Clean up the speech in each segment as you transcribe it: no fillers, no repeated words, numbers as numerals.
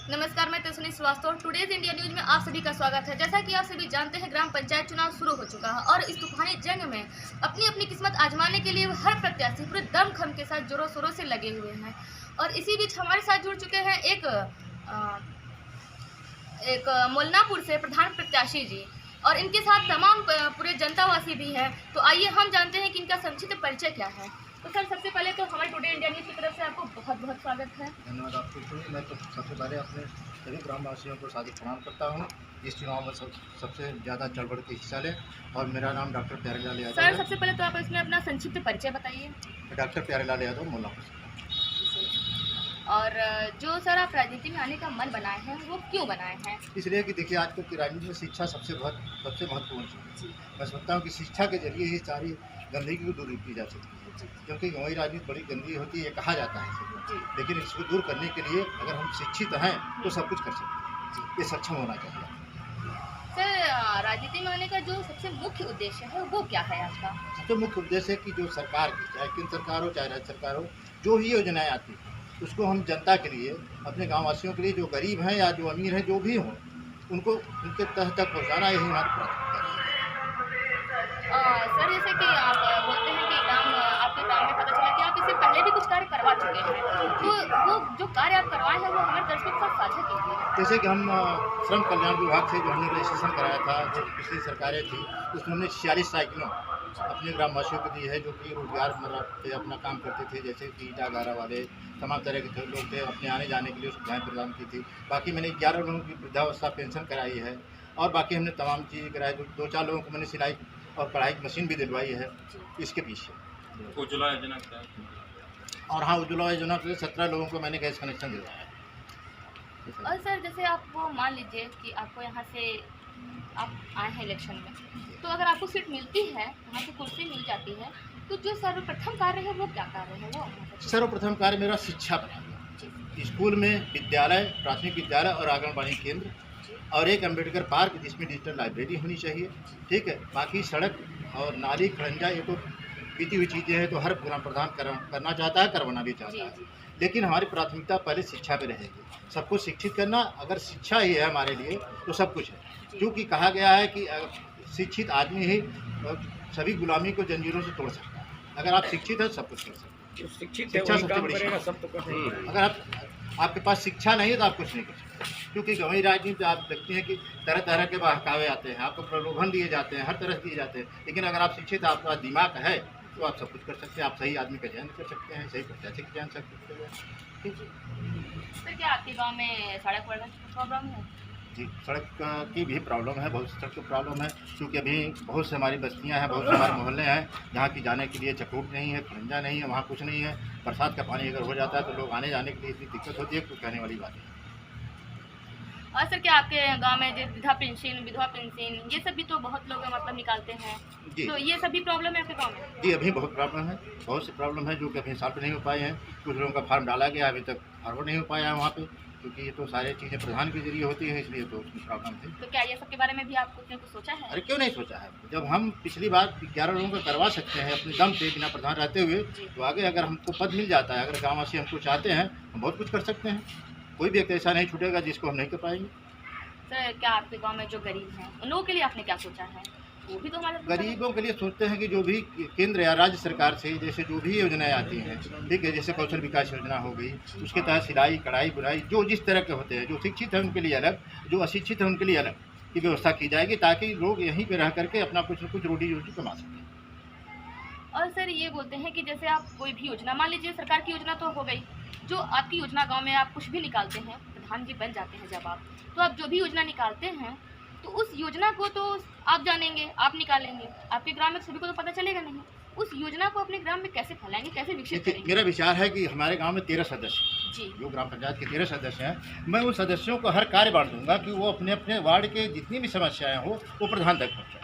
नमस्कार, मैं तस्नी Srivastava. Today's India news में आप सभी का स्वागत है। जैसा कि आप सभी जानते हैं, ग्राम पंचायत चुनाव शुरू हो चुका है और इस तूफानी जंग में अपनी अपनी किस्मत आजमाने के लिए हर प्रत्याशी पूरे दमखम के साथ जोरों शोरों से लगे हुए हैं। और इसी बीच हमारे साथ जुड़ चुके हैं एक मोलनापुर से प्रधान प्रत्याशी जी, और इनके साथ तमाम पूरे जनतावासी भी हैं। तो आइए हम जानते हैं कि इनका संक्षिप्त परिचय क्या है। तो सर, सबसे पहले तो हमारे टुडे इंडिया न्यूज़ की तरफ से आपको बहुत बहुत स्वागत है। धन्यवाद आपको। मैं तो सबसे पहले अपने सभी ग्रामवासियों को सादर प्रणाम करता हूँ। इस चुनाव में सबसे ज़्यादा चढ़ बढ़ के हिस्सा लें। और मेरा नाम डॉक्टर प्यारेलाल यादव है। सर, सबसे पहले तो आप इसमें अपना संक्षिप्त परिचय बताइए। डॉक्टर प्यारेलाल यादव, मोलनापुर से। और जो सर आप राजनीति में आने का मन बनाए हैं, वो क्यों बनाए हैं? इसलिए कि देखिए, आजकल की राजनीति में शिक्षा सबसे महत्वपूर्ण चीज़ है। मैं समझता हूँ कि शिक्षा के जरिए ही सारी गंदगी को दूर की जा सकती है, क्योंकि वही राजनीति बड़ी गंदी होती है कहा जाता है। लेकिन इसको दूर करने के लिए अगर हम शिक्षित हैं तो सब कुछ कर सकते हैं। ये सक्षम होना चाहिए। सर, राजनीति में आने का जो सबसे मुख्य उद्देश्य है वो क्या है आपका? सबसे मुख्य उद्देश्य है कि जो सरकार की, चाहे केंद्र सरकार हो चाहे राज्य सरकार हो, जो भी योजनाएं आती हैं उसको हम जनता के लिए, अपने गाँववासियों के लिए, जो गरीब हैं या जो अमीर हैं, जो भी हों, उनको उनके तह तक पहुँचाना, यही हमारी प्राथमिकता है। सर, जैसे कि आप बोलते हैं कि आपके गांव में पता चला कि आप इससे पहले भी कुछ कार्य करवा चुके हैं, तो वो जो कार्य आप करवाए हैं वो हमारे दर्शकों के साथ साझा कीजिए। जैसे कि हम श्रम कल्याण विभाग से जो हमने रजिस्ट्रेशन कराया था, जो पिछली सरकारें थी, उसमें हमने 46 साइकिलों अपने ग्रामवासियों को दी है, जो कि रोजगार पे अपना काम करते थे। जैसे कि ईटा गारा वाले तमाम तरह के लोग थे, अपने आने जाने के लिए सुविधाएँ प्रदान की थी। बाकी मैंने 11 लोगों की वृद्धावस्था पेंशन कराई है, और बाकी हमने तमाम चीज़ें कराई। 2-4 लोगों को मैंने सिलाई और कढ़ाई की मशीन भी दिलवाई है इसके पीछे। उज्ज्वला योजना क्या है? और हाँ, उज्ज्वला योजना से 17 लोगों को मैंने गैस कनेक्शन दिलवाया है। और सर, जैसे आप वो मान लीजिए कि आपको यहाँ से आप आए हैं इलेक्शन में, तो अगर आपको सीट मिलती है, वहाँ से कुर्सी मिल जाती है, तो जो सर्वप्रथम कार्य है वो क्या कार्य है? वो सर्वप्रथम कार्य मेरा शिक्षा बढ़ाना। स्कूल में विद्यालय, प्राथमिक विद्यालय और आंगनबाड़ी केंद्र, और एक अम्बेडकर पार्क जिसमें डिजिटल लाइब्रेरी होनी चाहिए। ठीक है, बाकी सड़क और नाली खड़ंजा ये तो बीती हुई चीज़ें हैं, तो हर ग्राम प्रधान करना चाहता है, करवाना भी चाहता है। लेकिन हमारी प्राथमिकता पहले शिक्षा पे रहेगी। सबको शिक्षित करना, अगर शिक्षा ही है हमारे लिए तो सब कुछ है। क्योंकि कहा गया है कि शिक्षित आदमी ही सभी गुलामी को जंजीरों से तोड़ सकता है। अगर आप शिक्षित हैं सब कुछ कर सकते हैं। शिक्षा सबसे बड़ी अगर आपके पास शिक्षा नहीं है तो आप कुछ नहीं कर सकते। क्योंकि वही राजनीति आप देखते हैं कि तरह तरह के बहकावे आते हैं, आपको प्रलोभन दिए जाते हैं, हर तरह से दिए जाते हैं। लेकिन अगर आप शिक्षित, आपका दिमाग है, तो आप सब कुछ कर सकते हैं। आप सही आदमी का चयन कर सकते हैं, सही प्रत्याशी का चयन सकते हैं। ठीक है। सर, क्या आपके गाँव में सड़क प्रॉब्लम है? जी, सड़क की भी प्रॉब्लम है, बहुत सड़क की प्रॉब्लम है। क्योंकि अभी बहुत से हमारी बस्तियां हैं, बहुत से हमारे मोहल्ले हैं जहाँ की जाने के लिए चकोट नहीं है, खड़ंजा नहीं है, वहाँ कुछ नहीं है। बरसात का पानी अगर हो जाता है तो लोग आने जाने के लिए इतनी दिक्कत होती है, कुछ कहने वाली बात है। और सर, क्या आपके गांव में जो विधवा पेंशन ये सब भी तो बहुत लोग मतलब निकालते हैं, तो ये सभी प्रॉब्लम है आपके गांव में? जी, अभी बहुत प्रॉब्लम है, बहुत सी प्रॉब्लम है जो कि अभी सॉल्व नहीं हो पाए हैं। कुछ लोगों का फार्म डाला गया, अभी तक फॉरवर्ड नहीं हो पाया है वहाँ पे, क्योंकि ये तो सारी चीज़ें प्रधान के जरिए होती हैं, इसलिए तो उसकी प्रॉब्लम थी। तो क्या ये सब के बारे में भी आप कुछ न कुछ सोचा है? अरे क्यों नहीं सोचा है। जब हम पिछली बार 11 लोगों का करवा सकते हैं अपने दम पे, बिना प्रधान रहते हुए, तो आगे अगर हमको पद मिल जाता है, अगर गाँववासी हमको चाहते हैं, हम बहुत कुछ कर सकते हैं। कोई भी ऐसा नहीं छूटेगा जिसको हम नहीं कर पाएंगे। सर, क्या आपके गांव में जो गरीब हैं उन लोगों के लिए आपने क्या सोचा है? वो भी तो हमारे गरीबों के लिए सोचते हैं कि जो भी केंद्र या राज्य सरकार से जैसे जो भी योजनाएं आती हैं, ठीक है, जैसे कौशल विकास योजना हो गई, उसके तहत सिलाई कढ़ाई बुनाई जो जिस तरह के होते हैं, जो शिक्षित हैं उनके लिए अलग, जो अशिक्षित हैं उनके लिए अलग की व्यवस्था की जाएगी, ताकि लोग यहीं पर रह करके अपना कुछ न कुछ रोटी रोटी कमा सकें। और सर, ये बोलते हैं कि जैसे आप कोई भी योजना, मान लीजिए सरकार की योजना तो हो गई, जो आपकी योजना गांव में आप कुछ भी निकालते हैं, प्रधान जी बन जाते हैं जब आप, तो आप जो भी योजना निकालते हैं तो उस योजना को तो आप जानेंगे, आप निकालेंगे, आपके ग्राम में सभी को तो पता चलेगा नहीं। उस योजना को अपने ग्राम में कैसे फैलाएंगे, कैसे विकसित करेंगे? मेरा विचार है कि हमारे गाँव में 13 सदस्य जी, जो ग्राम पंचायत के 13 सदस्य हैं, मैं उन सदस्यों को हर कार्य बांट दूंगा कि वो अपने अपने वार्ड के जितनी भी समस्याएं हो वो प्रधान तक पहुँचाए,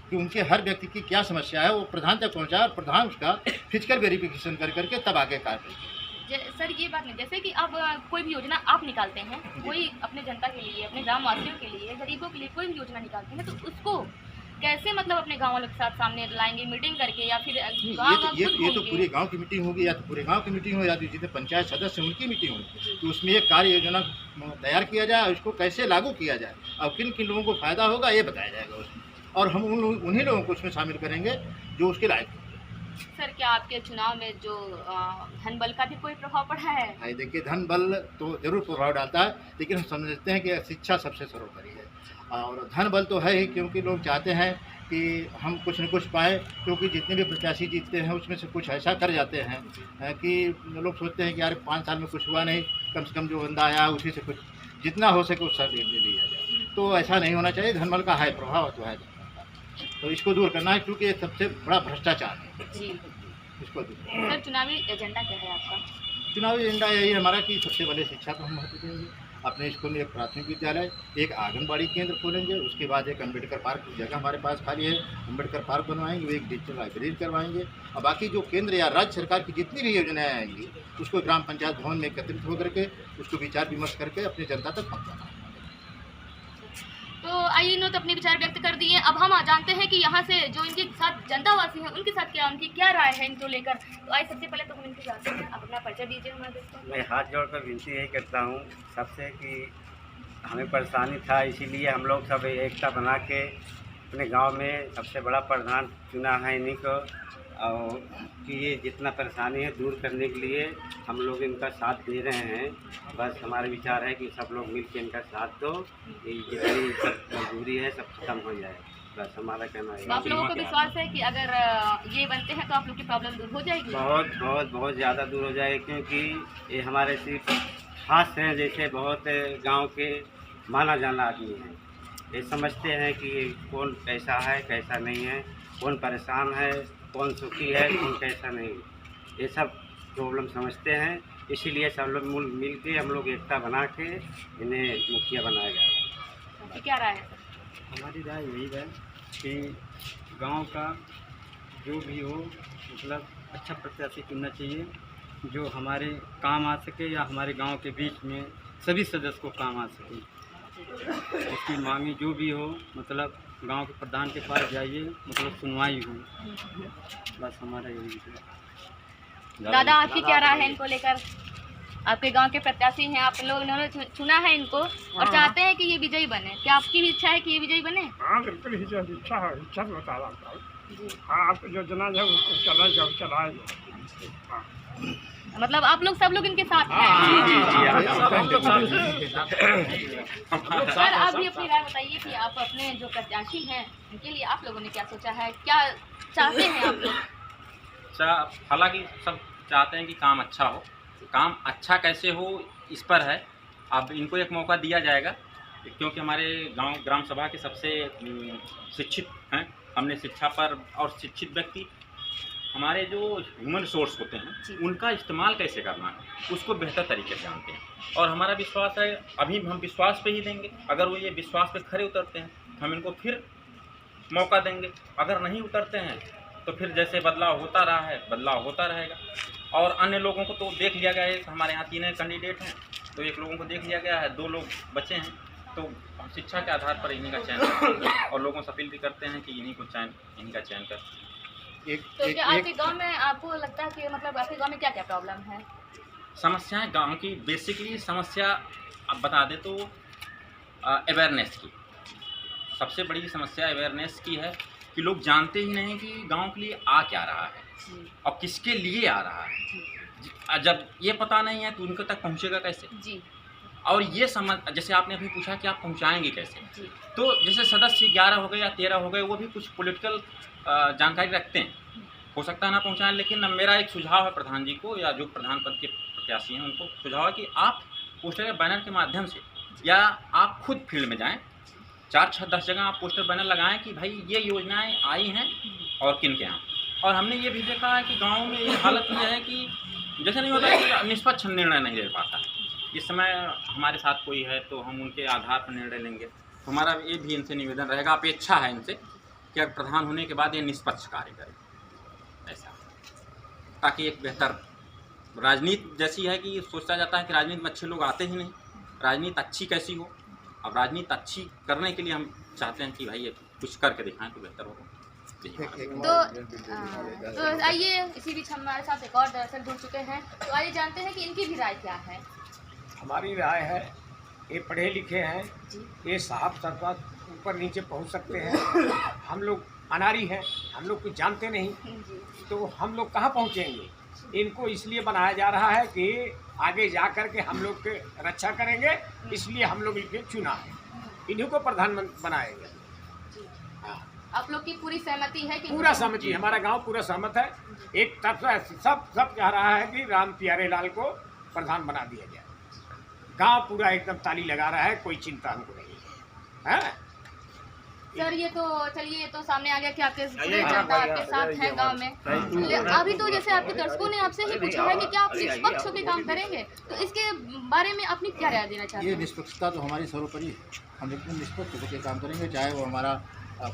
कि उनके हर व्यक्ति की क्या समस्या है वो प्रधान तक पहुँचाए, और प्रधान उसका फिजिकल वेरिफिकेशन कर करके तब आगे कार्य करें। सर, ये बात नहीं, जैसे कि अब कोई भी योजना आप निकालते हैं, कोई अपने जनता के लिए, अपने ग्रामवासियों के लिए, गरीबों के लिए कोई भी योजना निकालते हैं, तो उसको कैसे मतलब अपने गाँव वालों के साथ सामने लाएंगे, मीटिंग करके, या फिर ये तो पूरे गांव की मीटिंग होगी, या तो पूरे गांव की मीटिंग हो, या तो जितने पंचायत सदस्य उनकी मीटिंग होगी, तो उसमें एक कार्य योजना तैयार किया जाए और इसको कैसे लागू किया जाए और किन किन लोगों को फ़ायदा होगा ये बताया जाएगा उसमें, और हम उन्हीं लोगों को उसमें शामिल करेंगे जो उसके लायक होंगे। सर क्या आपके चुनाव में जो धन बल का भी कोई प्रभाव पड़ा है? भाई देखिए, धन बल तो जरूर प्रभाव डालता है, लेकिन हम समझते हैं कि शिक्षा सबसे सर्वोपरि है। और धन बल तो है ही, क्योंकि लोग चाहते हैं कि हम कुछ न कुछ पाएँ, क्योंकि जितने भी प्रत्याशी जीतते हैं उसमें से कुछ ऐसा कर जाते हैं कि लोग सोचते हैं कि यार 5 साल में कुछ हुआ नहीं, कम से कम जो बंदा आया उसी से कुछ जितना हो सके उससे ले लिया जाए। तो ऐसा नहीं होना चाहिए। धन बल का है प्रभाव तो है, तो इसको दूर करना है, क्योंकि ये सबसे बड़ा भ्रष्टाचार है। जी इसको दूर सर, चुनावी एजेंडा क्या है आपका? चुनावी एजेंडा यही हमारा कि सबसे पहले शिक्षा को हम महत्व देंगे। अपने स्कूल में एक प्राथमिक विद्यालय, एक आंगनबाड़ी केंद्र खोलेंगे, उसके बाद एक अम्बेडकर पार्क की जगह हमारे पास खाली है, अम्बेडकर पार्क बनवाएंगे, एक डिजिटल लाइब्रेरी करवाएंगे, और बाकी जो केंद्र या राज्य सरकार की जितनी भी योजनाएं आएंगी उसको ग्राम पंचायत भवन में एकत्रित होकर के उसको विचार विमर्श करके अपनी जनता तक पहुँचाना। तो आइए, इन्होंने तो अपने विचार व्यक्त कर दिए। अब हम जानते हैं कि यहाँ से जो इनके साथ जनता वासी हैं उनके साथ उनकी क्या राय है इनको लेकर। तो आइए सबसे पहले तो हम इनके जानते हैं, आप अपना परिचय दीजिए हमारे दोस्तों। मैं हाथ जोड़कर विनती यही करता हूँ सबसे कि हमें परेशानी था, इसीलिए हम लोग सब एकता बना के अपने गांव में सबसे बड़ा प्रधान चुना है इन्हीं को, और कि ये जितना परेशानी है दूर करने के लिए हम लोग इनका साथ दे रहे हैं। बस हमारा विचार है कि सब लोग मिलकर इनका साथ दो, ये जितनी मजबूरी है सब खत्म हो जाए, बस हमारा कहना है। तो आप लोगों को विश्वास है कि अगर ये बनते हैं तो आप लोग की प्रॉब्लम दूर हो जाएगी? बहुत बहुत बहुत ज़्यादा दूर हो जाएगी, क्योंकि ये हमारे सिर्फ खास हैं, जैसे बहुत गांव के माना जाना आदमी हैं। ये समझते हैं कि कौन कैसा है कैसा नहीं है, कौन परेशान है कौन सुखी है कौन कैसा नहीं, ये सब प्रॉब्लम समझते हैं। इसीलिए सब लोग मिल के हम लोग एकता बना के इन्हें मुखिया बनाया गया। तो क्या राय है? हमारी राय यही है कि गांव का जो भी हो मतलब अच्छा प्रत्याशी चुनना चाहिए जो हमारे काम आ सके, या हमारे गांव के बीच में सभी सदस्य को काम आ सके। उसकी मांगी जो भी हो, मतलब गांव के प्रधान के पास जाइए, मतलब सुनवाई हो, बस हमारा यही है। दादा आपकी क्या राय है इनको लेकर? आपके गांव के प्रत्याशी हैं, आप लोग इन्होंने चुना है इनको और चाहते हैं कि ये विजयी बने, क्या आपकी भी इच्छा है कि ये विजयी बने? हाँ बिल्कुल ही इच्छा है, इच्छा तो बता रहा हूँ। हाँ, आप जो जना है उसको चलाएगा। हाँ मतलब आप लोग सब लोग इनके साथ हैं? सर आप भी अपनी राय बताइए कि आप अपने जो प्रत्याशी हैं उनके लिए आप लोगों ने क्या सोचा है, क्या चाहते हैं आप लोग? हालांकि सब चाहते हैं कि काम अच्छा हो, काम अच्छा कैसे हो इस पर है। अब इनको एक मौका दिया जाएगा, क्योंकि हमारे गांव ग्राम सभा के सबसे शिक्षित हैं। हमने शिक्षा पर, और शिक्षित व्यक्ति हमारे जो ह्यूमन रिसोर्स होते हैं उनका इस्तेमाल कैसे करना है उसको बेहतर तरीके से जानते हैं। और हमारा विश्वास है, अभी हम विश्वास पे ही देंगे। अगर वो ये विश्वास पे खरे उतरते हैं तो हम इनको फिर मौका देंगे, अगर नहीं उतरते हैं तो फिर जैसे बदलाव होता रहा है बदलाव होता रहेगा। और अन्य लोगों को तो देख लिया गया है, हमारे यहाँ 3 कैंडिडेट हैं, तो एक लोगों को देख लिया गया है, 2 लोग बचे हैं, तो हम शिक्षा के आधार पर इन्हीं का चयन करेंगे और लोगों से अपील भी करते हैं कि इन्हीं का चयन कर। तो क्या आपके गांव में आपको लगता है कि मतलब आपके गांव में क्या क्या प्रॉब्लम है? समस्याएं गांव की बेसिकली समस्या अब बता दें तो अवेयरनेस की सबसे बड़ी समस्या अवेयरनेस की है कि लोग जानते ही नहीं कि गांव के लिए आ क्या रहा है और किसके लिए आ रहा है। जब ये पता नहीं है तो उनके तक पहुंचेगा कैसे जी। और ये समझ, जैसे आपने अभी पूछा कि आप पहुंचाएंगे कैसे, तो जैसे सदस्य 11 हो गए या 13 हो गए, वो भी कुछ पॉलिटिकल जानकारी रखते हैं, हो सकता है ना पहुंचाएं। लेकिन मेरा एक सुझाव है प्रधान जी को या जो प्रधान पद के प्रत्याशी हैं उनको सुझाव है कि आप पोस्टर या बैनर के माध्यम से या आप खुद फील्ड में जाएं, 4, 6, 10 जगह आप पोस्टर बैनर लगाएं कि भाई ये योजनाएं आई हैं और किन के यहाँ। और हमने ये भी देखा है कि गाँव में ये हालत ये है कि जैसे नहीं होता है कि निष्पक्ष निर्णय नहीं ले पाता। इस समय हमारे साथ कोई है तो हम उनके आधार पर निर्णय लेंगे। तो हमारा ये भी इनसे निवेदन रहेगा, अपेक्षा है इनसे कि अगर प्रधान होने के बाद ये निष्पक्ष कार्य करें, ऐसा, ताकि एक बेहतर राजनीति जैसी है कि सोचा जाता है कि राजनीति में अच्छे लोग आते ही नहीं, राजनीति अच्छी कैसी हो। अब राजनीति अच्छी करने के लिए हम चाहते हैं कि भाई ये कुछ करके दिखाएं तो बेहतर होगा। तो आइए, इसी बीच हमारे साथ एक और दर्शक जुड़ चुके हैं, तो आइए जानते हैं कि इनकी भी राय क्या है। हमारी राय है ये पढ़े लिखे हैं, जी ये साहब सरकार ऊपर नीचे पहुंच सकते हैं। हम लोग अनारी हैं, हम लोग कुछ जानते नहीं, जी तो हम लोग कहाँ पहुंचेंगे। इनको इसलिए बनाया जा रहा है कि आगे जा कर के हम लोग के रक्षा करेंगे, इसलिए हम लोग इनके चुना है, इन्हीं को प्रधानमंत्री बनाएंगे। जी। हाँ, आप लोग की पूरी सहमति है कि पूरा सहमति, हमारा गांव पूरा सहमत है। एक तरफ सब कह रहा है कि राम प्यारे लाल को प्रधान बना दिया जाए। गांव पूरा एकदम ताली लगा रहा है, कोई चिंता हमको नहीं है। सर ये तो चलिए, ये तो सामने आ गया कि आपके पूरे जनता आपके साथ है गांव में। अभी तो जैसे आपके दर्शकों ने आपसे ही पूछा है कि क्या आप निष्पक्ष होकर काम करेंगे, तो इसके बारे में अपनी क्या राय देना चाहते ये हैं? निष्पक्षता तो हमारी सर्वोपरि है। हम एकदम निष्पक्ष होकर काम करेंगे, चाहे वो हमारा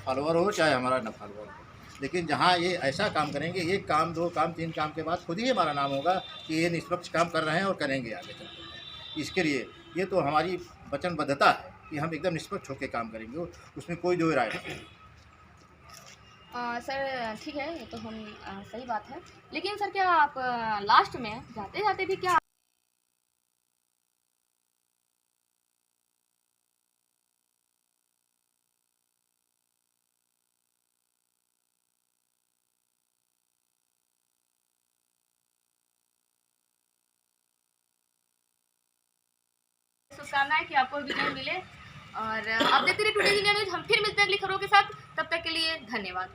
फॉलोअर हो चाहे हमारा न फॉलोअर हो। लेकिन जहाँ ये ऐसा काम करेंगे, एक काम, दो काम, तीन काम के बाद खुद ही हमारा नाम होगा कि ये निष्पक्ष काम कर रहे हैं और करेंगे आगे चलकर। इसके लिए ये तो हमारी वचनबद्धता है कि हम एकदम निष्पक्ष होकर काम करेंगे, उसमें कोई दो राय नहीं। सर ठीक है, ये तो हम सही बात है, लेकिन सर क्या आप लास्ट में जाते जाते भी क्या शुभकामनाएं कि आपको विजय मिले, और आप देखते रहिए टुडे इंडिया न्यूज। हम फिर मिलते हैं अगली खबरों के साथ, तब तक के लिए धन्यवाद।